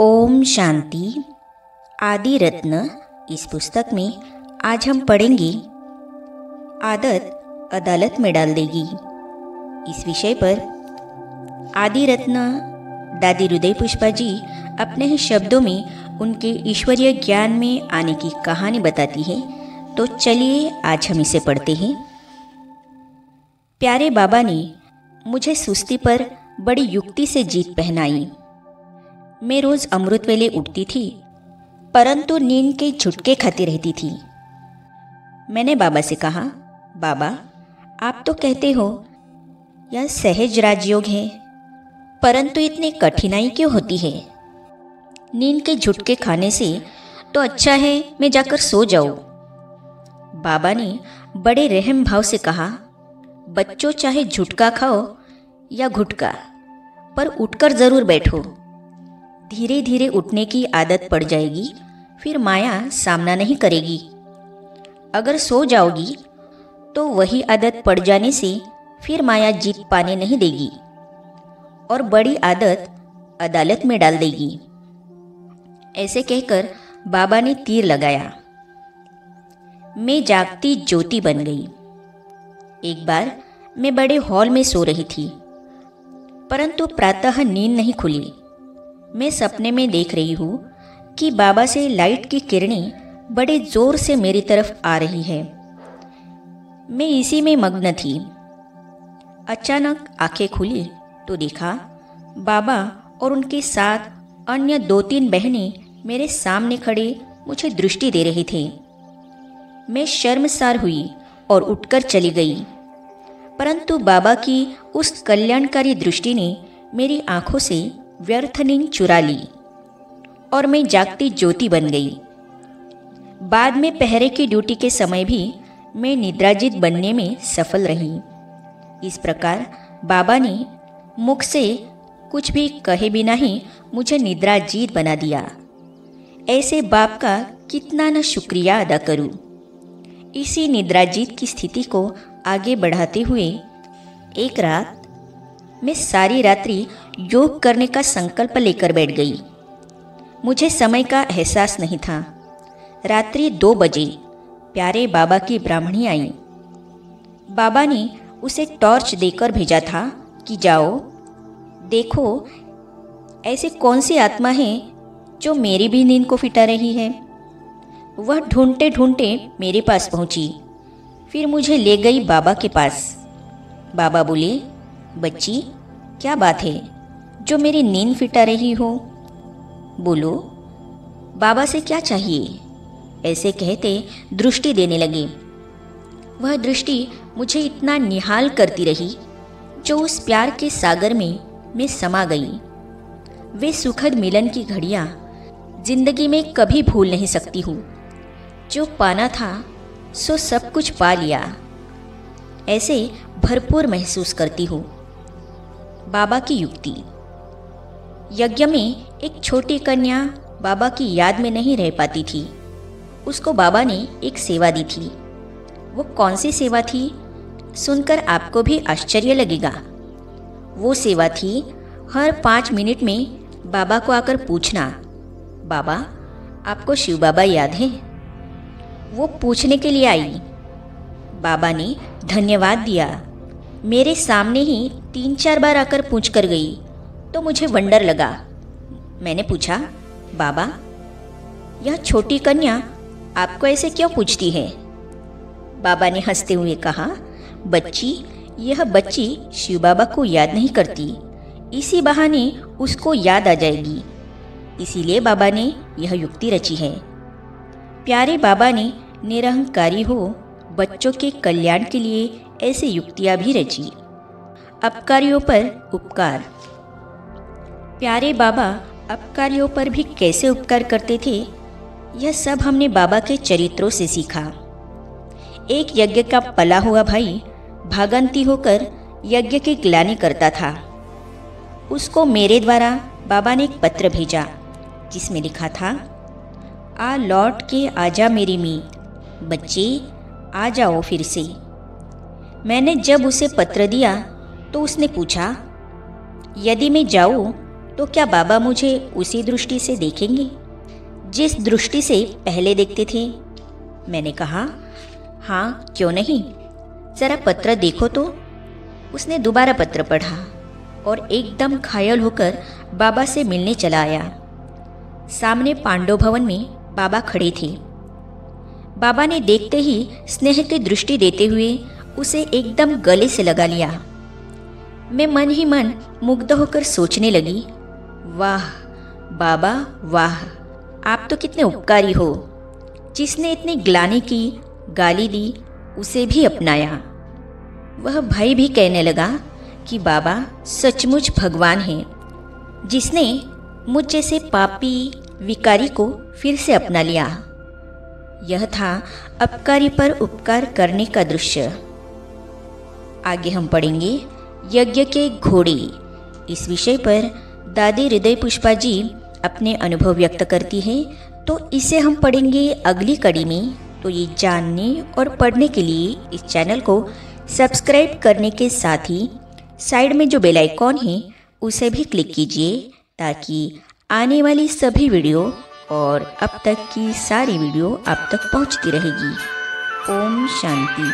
ओम शांति। आदि रत्न इस पुस्तक में आज हम पढ़ेंगे आदत अदालत में डाल देगी। इस विषय पर आदि रत्न दादी हृदय पुष्पा जी अपने ही शब्दों में उनके ईश्वरीय ज्ञान में आने की कहानी बताती है। तो चलिए आज हम इसे पढ़ते हैं। प्यारे बाबा ने मुझे सुस्ती पर बड़ी युक्ति से जीत पहनाई। मैं रोज अमृत वेले उठती थी, परंतु नींद के झुटके खाती रहती थी। मैंने बाबा से कहा, बाबा आप तो कहते हो यह सहज राजयोग है, परंतु इतनी कठिनाई क्यों होती है? नींद के झुटके खाने से तो अच्छा है मैं जाकर सो जाऊं। बाबा ने बड़े रहम भाव से कहा, बच्चों चाहे झुटका खाओ या घुटका, पर उठकर जरूर बैठो। धीरे धीरे उठने की आदत पड़ जाएगी, फिर माया सामना नहीं करेगी। अगर सो जाओगी तो वही आदत पड़ जाने से फिर माया जीत पाने नहीं देगी और बड़ी आदत अदालत में डाल देगी। ऐसे कहकर बाबा ने तीर लगाया। मैं जागती ज्योति बन गई। एक बार मैं बड़े हॉल में सो रही थी, परंतु प्रातः नींद नहीं खुली। मैं सपने में देख रही हूँ कि बाबा से लाइट की किरणें बड़े जोर से मेरी तरफ आ रही है। मैं इसी में मग्न थी। अचानक आंखें खुली तो देखा बाबा और उनके साथ अन्य 2-3 बहनें मेरे सामने खड़े मुझे दृष्टि दे रहे थे। मैं शर्मसार हुई और उठकर चली गई, परंतु बाबा की उस कल्याणकारी दृष्टि ने मेरी आंखों से व्यर्थ नींद चुरा ली और मैं जागती ज्योति बन गई। बाद में पहरे की ड्यूटी के समय भी मैं निद्राजित बनने में सफल रही। इस प्रकार बाबा ने मुख से कुछ भी कहे बिना ही मुझे निद्राजीत बना दिया। ऐसे बाप का कितना न शुक्रिया अदा करूं। इसी निद्राजीत की स्थिति को आगे बढ़ाते हुए एक रात मैं सारी रात्रि योग करने का संकल्प लेकर बैठ गई। मुझे समय का एहसास नहीं था। रात्रि 2 बजे प्यारे बाबा की ब्राह्मणी आई। बाबा ने उसे टॉर्च देकर भेजा था कि जाओ देखो ऐसे कौन सी आत्मा है जो मेरी भी नींद को फिटा रही है। वह ढूंढते ढूंढते मेरे पास पहुंची, फिर मुझे ले गई बाबा के पास। बाबा बोले, बच्ची क्या बात है जो मेरी नींद फिटा रही हो? बोलो बाबा से क्या चाहिए? ऐसे कहते दृष्टि देने लगे। वह दृष्टि मुझे इतना निहाल करती रही जो उस प्यार के सागर में मैं समा गई। वे सुखद मिलन की घड़ियाँ जिंदगी में कभी भूल नहीं सकती हूँ। जो पाना था सो सब कुछ पा लिया, ऐसे भरपूर महसूस करती हूँ। बाबा की युक्ति। यज्ञ में एक छोटी कन्या बाबा की याद में नहीं रह पाती थी। उसको बाबा ने एक सेवा दी थी। वो कौन सी सेवा थी सुनकर आपको भी आश्चर्य लगेगा। वो सेवा थी हर 5 मिनट में बाबा को आकर पूछना, बाबा आपको शिव बाबा याद है? वो पूछने के लिए आई। बाबा ने धन्यवाद दिया। मेरे सामने ही 3-4 बार आकर पूछ कर गई तो मुझे वंडर लगा। मैंने पूछा, बाबा यह छोटी कन्या आपको ऐसे क्यों पूछती है? बाबा ने हंसते हुए कहा, बच्ची यह बच्ची शिव बाबा को याद नहीं करती, इसी बहाने उसको याद आ जाएगी, इसीलिए बाबा ने यह युक्ति रची है। प्यारे बाबा ने निरहंकारी हो बच्चों के कल्याण के लिए ऐसी युक्तियाँ भी रची। अपकारियों पर उपकार। प्यारे बाबा अपकारियों पर भी कैसे उपकार करते थे, यह सब हमने बाबा के चरित्रों से सीखा। एक यज्ञ का पला हुआ भाई भागंती होकर यज्ञ की ग्लानि करता था। उसको मेरे द्वारा बाबा ने एक पत्र भेजा जिसमें लिखा था, आ लौट के आजा मेरी मी, बच्चे आ जाओ फिर से। मैंने जब उसे पत्र दिया तो उसने पूछा, यदि मैं जाऊँ तो क्या बाबा मुझे उसी दृष्टि से देखेंगे जिस दृष्टि से पहले देखते थे? मैंने कहा, हाँ क्यों नहीं, जरा पत्र देखो तो। उसने दोबारा पत्र पढ़ा और एकदम घायल होकर बाबा से मिलने चला आया। सामने पांडव भवन में बाबा खड़े थे। बाबा ने देखते ही स्नेह की दृष्टि देते हुए उसे एकदम गले से लगा लिया। मैं मन ही मन मुग्ध होकर सोचने लगी, वाह बाबा वाह, आप तो कितने उपकारी हो। जिसने इतनी ग्लानि की, गाली दी, उसे भी अपनाया। वह भाई भी कहने लगा कि बाबा सचमुच भगवान हैं, जिसने मुझ जैसे पापी विकारी को फिर से अपना लिया। यह था अपकारी पर उपकार करने का दृश्य। आगे हम पढ़ेंगे यज्ञ के घोड़े। इस विषय पर दादी हृदय पुष्पा जी अपने अनुभव व्यक्त करती है, तो इसे हम पढ़ेंगे अगली कड़ी में। तो ये जानने और पढ़ने के लिए इस चैनल को सब्सक्राइब करने के साथ ही साइड में जो बेल आइकॉन है उसे भी क्लिक कीजिए, ताकि आने वाली सभी वीडियो और अब तक की सारी वीडियो आप तक पहुंचती रहेगी। ओम शांति।